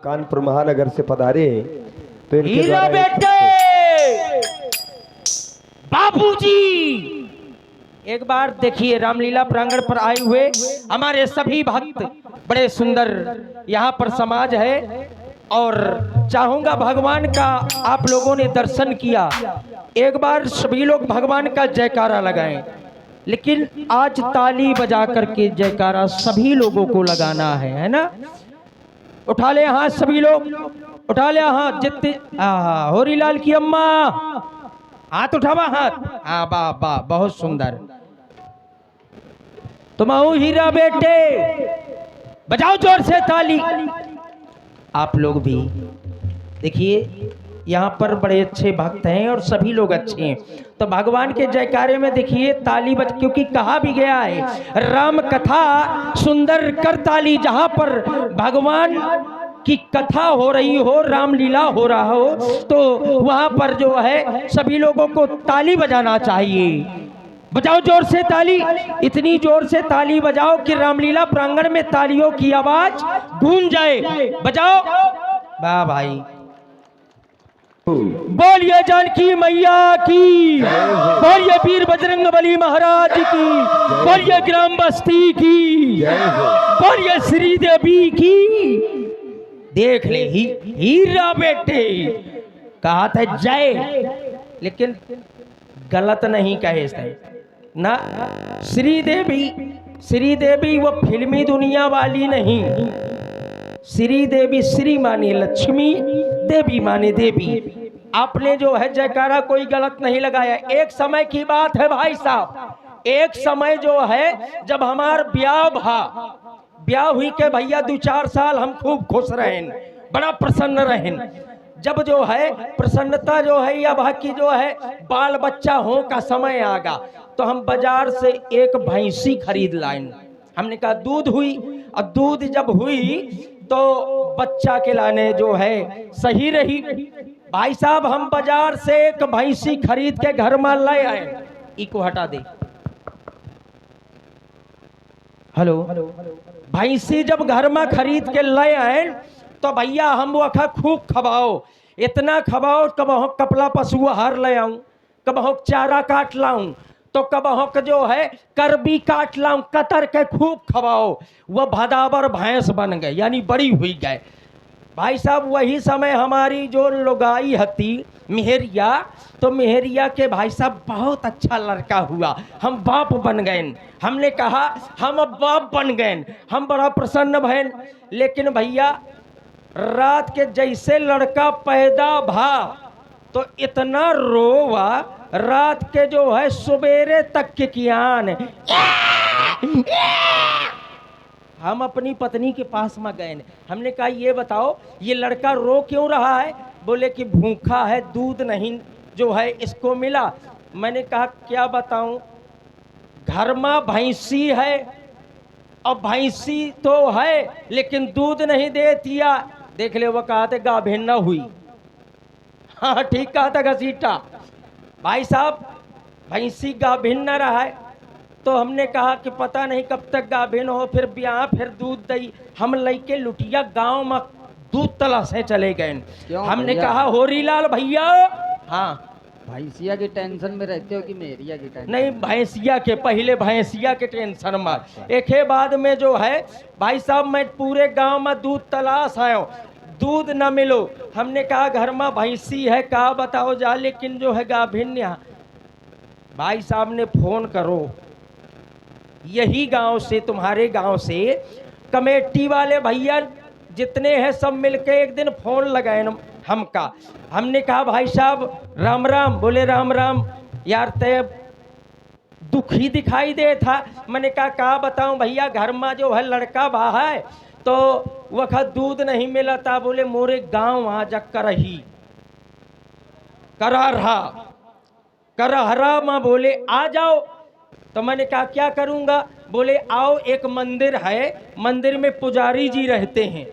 कानपुर महानगर से पधारे तो इनके हीरा द्वारा बेटे बाबूजी एक बार देखिए रामलीला प्रांगण पर आए हुए हमारे सभी भक्त बड़े सुंदर यहाँ पर समाज है और चाहूंगा भगवान का आप लोगों ने दर्शन किया, एक बार सभी लोग भगवान का जयकारा लगाएं। लेकिन आज ताली बजा करके जयकारा सभी लोगों को लगाना है ना। उठा ले हाथ सभी लोग, उठा ले हाथ जितने। होरीलाल की अम्मा हाथ उठावा हाथ। हाँ वाह वाह बहुत सुंदर। तुम आओ हीरा बेटे बजाओ जोर से ताली। आप लोग भी देखिए यहाँ पर बड़े अच्छे भक्त हैं और सभी लोग अच्छे हैं, तो भगवान के जयकारे में देखिए ताली बज, क्योंकि कहा भी गया है राम कथा सुंदर कर ताली। जहाँ पर भगवान की कथा हो रही हो, रामलीला हो रहा हो, तो वहाँ पर जो है सभी लोगों को ताली बजाना चाहिए। बजाओ जोर से ताली, इतनी जोर से ताली बजाओ कि रामलीला प्रांगण में तालियों की आवाज गूंज जाए। बजाओ वाह भाई। बोलिए जानकी मैया की, बोलिए वीर बजरंगबली महाराज की, बोलिए ग्राम बस्ती की, बोलिए श्री देवी की। देख ले हीरा बेटे कहा था जय, लेकिन गलत नहीं कहे थे ना। श्री देवी वो फिल्मी दुनिया वाली नहीं। श्री देवी श्री माने लक्ष्मी, देवी माने देवी। आपने जो है जयकारा कोई गलत नहीं लगाया। एक समय की बात है भाई साहब, एक समय जो है जब हमार ब्याह हुई के भैया 2-4 साल हम खूब खुश रहें, बड़ा प्रसन्न रहें। जब जो है प्रसन्नता जो है या बाकी जो है बाल बच्चा हो का समय आगा, तो हम बाजार से एक भैंसी खरीद लाइन। हमने कहा दूध हुई, और दूध जब हुई तो बच्चा के लाने जो है सही रही। भाई साहब हम बाजार से एक भैंसी खरीद के घर में ले आए। इको हटा दे। हेलो, भैंसी जब घर में खरीद के ले आए तो भैया हम वो खूब खबाओ, इतना खबाओ कब कपला पशु हार ले आऊं, कब चारा काट लाऊं, तो कब जो है करबी काट लाऊं, कतर के खूब खबाओ। वह भदावर भैंस बन गए, यानी बड़ी हुई गए। भाई साहब वही समय हमारी जो लोगाई हती मेहरिया, तो मेहरिया के भाई साहब बहुत अच्छा लड़का हुआ, हम बाप बन गए। हमने कहा हम अब बाप बन गए, हम बड़ा प्रसन्न भय। लेकिन भैया रात के जैसे लड़का पैदा भा तो इतना रोवा, रात के जो है सवेरे तक के कियान। हम अपनी पत्नी के पास में गए, हमने कहा ये बताओ ये लड़का रो क्यों रहा है? बोले कि भूखा है, दूध नहीं जो है इसको मिला। मैंने कहा क्या बताऊं, घर में भैंसी है और भैंसी तो है लेकिन दूध नहीं देती। देख ले वो कहा था गाभिन न हुई। हाँ ठीक कहा था घसीटा। भाई साहब भैंसी गाभिन न रहा है, तो हमने कहा कि पता नहीं कब तक गाभिन हो, फिर ब्याह फिर दूध दई। हम लइके लुटिया गांव में दूध तलाशे चले गए। हमने कहा होरीलाल भैया, हाँ भैंसिया की टेंशन में रहते हो कि मेरिया की टेंशन? नहीं भैंसिया के, पहले भैंसिया के टेंशन में। एक ही बाद में जो है भाई साहब मैं पूरे गांव में दूध तलाश आयो, दूध न मिलो। हमने कहा घर में भैंसी है, कहा बताओ जा, लेकिन जो है गाभिन। भाई साहब ने फोन करो, यही गांव से, तुम्हारे गांव से कमेटी वाले भैया जितने हैं सब मिलके एक दिन फोन लगाए हमका। हमने कहा भाई साहब राम राम। बोले राम राम। यार ते दुखी दिखाई दे था। मैंने कहा बताऊं भैया, घर में जो है लड़का बहा है तो वक्त दूध नहीं मिला था। बोले मोरे गांव आ जा करही करहरा में, बोले आ जाओ। तो मैंने कहा क्या करूंगा? बोले आओ एक मंदिर है, मंदिर में पुजारी जी रहते हैं,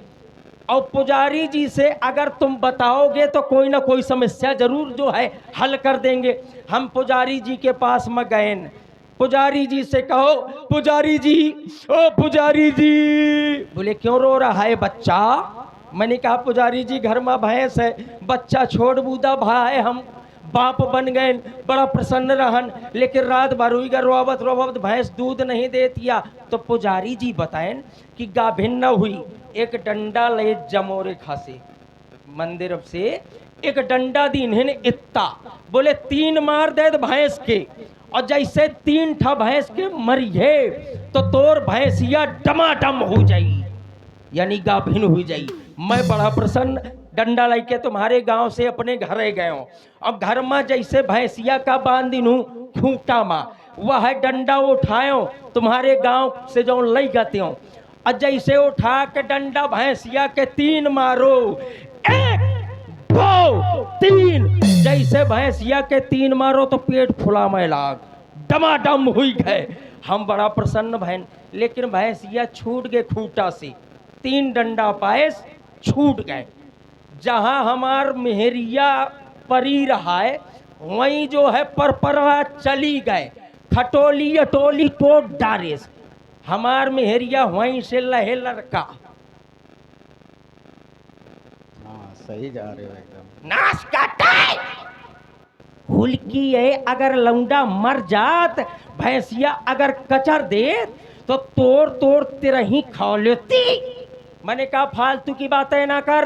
और पुजारी जी से अगर तुम बताओगे तो कोई ना कोई समस्या जरूर जो है हल कर देंगे। हम पुजारी जी के पास में गए, पुजारी जी से कहो पुजारी जी, ओ पुजारी जी। बोले क्यों रो रहा है बच्चा? मैंने कहा पुजारी जी घर में भैंस है, बच्चा छोड़ बूदा भाई हम बाप बन गए, बड़ा प्रसन्न रहन, लेकिन रात भर हुई रोवत रोवत भैंस दूध नहीं देतिया। तो पुजारी जी बताएं कि गाभिन न हुई, एक डंडा ले जमोरे खासे मंदिर से एक डंडा दीन है इत्ता, बोले 3 मार दे भैंस के, और जैसे 3 ठा भैंस के मरिए तो तोर भैंसिया डमाडम हो जाई, यानी गाभिन हो जाई। मैं बड़ा प्रसन्न डंडा लेके तुम्हारे गांव से अपने घरे गए हूँ, अब घर में जैसे भैंसिया का बांधिन हूँ खूंटा में, वह डंडा उठायो तुम्हारे गांव से जो ले जाते हो, और जैसे उठा के डंडा भैंसिया के 3 मारो, 1 2 3, जैसे भैंसिया के 3 मारो तो पेट फुला में लाग डमाडम हुई गए। हम बड़ा प्रसन्न भैन, लेकिन भैंसिया छूट गए खूंटा से, 3 डंडा पायस छूट गए। जहां हमार मेहरिया परी रहा है वहीं जो है परपरवा चली गए, खटोली अटोली टोट डारे, हमार मेहरिया वहीं से लहे लड़का। हाँ सही जा रहे हो एकदम। नाश काटे हुलकी है, अगर लौंडा मर जात, भैंसिया अगर कचर दे तो तोड़ तोड़ तेरा ही खा लेती। मैंने कहा फालतू की बातें ना कर,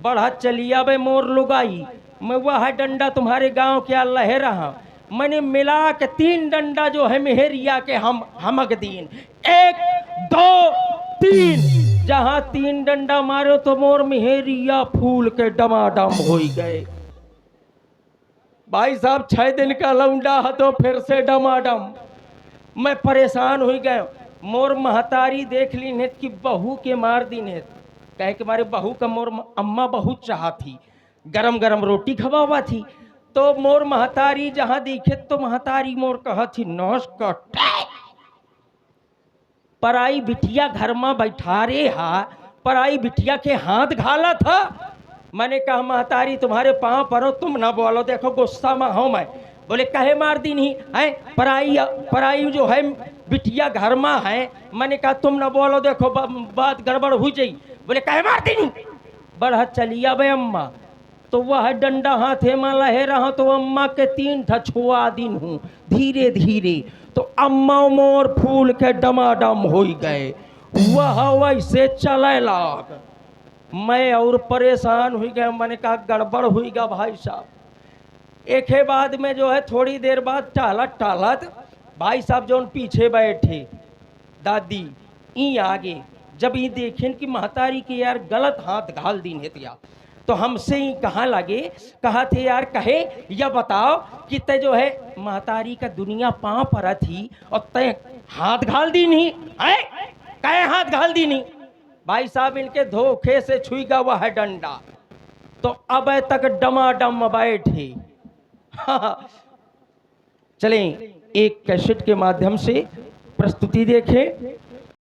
बढ़ा चलिया बे मोर लुगाई, मैं वह डंडा तुम्हारे गांव के लहे रहा, मैंने मिला के 3 डंडा जो है मेहरिया के हमक दीन, 1 2 3, जहां 3 डंडा मारो तो मोर मेहरिया फूल के डमाडम हो गए। भाई साहब 6 दिन का लौंडा है तो फिर से डमाडम, मैं परेशान हो गया। मोर महतारी देख ली नेत कि बहू के मार दी नेत, कहे कि मारे बहू का मोर अम्मा बहुत चाह थी, गरम गरम रोटी खवावा थी, तो मोर महतारी जहां दिखे तो महतारी मोर कहा थी नमस्कार, पराई बिटिया घर में बैठा रे हा, पराई बिटिया के हाथ घाला था। मैंने कहा महतारी तुम्हारे पांव परो, तुम ना बोलो, देखो गुस्सा में हूं मैं। बोले कहे मार दी नहीं है, पराई जो है बिटिया घर में है। मैंने कहा तुम ना बोलो, देखो बात गड़बड़ हो जाई। बोले कहे मार दी नहीं, बढ़ा चलिया बे अम्मा, तो वह डंडा हाथे में लहे रहा, तो अम्मा के 3 ठा छुआ दिन हूँ धीरे धीरे, तो अम्मा मोर फूल के डमाडम हो गए, वह वैसे चले लाग। मैं और परेशान हुई गया, मैंने कहा गड़बड़ हुई गा भाई साहब। एक है बाद में जो है थोड़ी देर बाद टहलत टहलत भाई साहब जो पीछे बैठे दादी ई आगे, जब ये देखें कि महतारी के यार गलत हाथ घाल दी है तिया, तो हमसे ही कहा लगे, कहा थे यार कहे या बताओ कि तय जो है महतारी का दुनिया पांव पर थी और तय हाथ घाल दी नहीं है, कहे हाथ घाल दी नहीं। भाई साहब इनके धोखे से छुई गा वह डंडा, तो अब तक डमाडम बैठे। चलें एक कैसेट के माध्यम से प्रस्तुति देखें।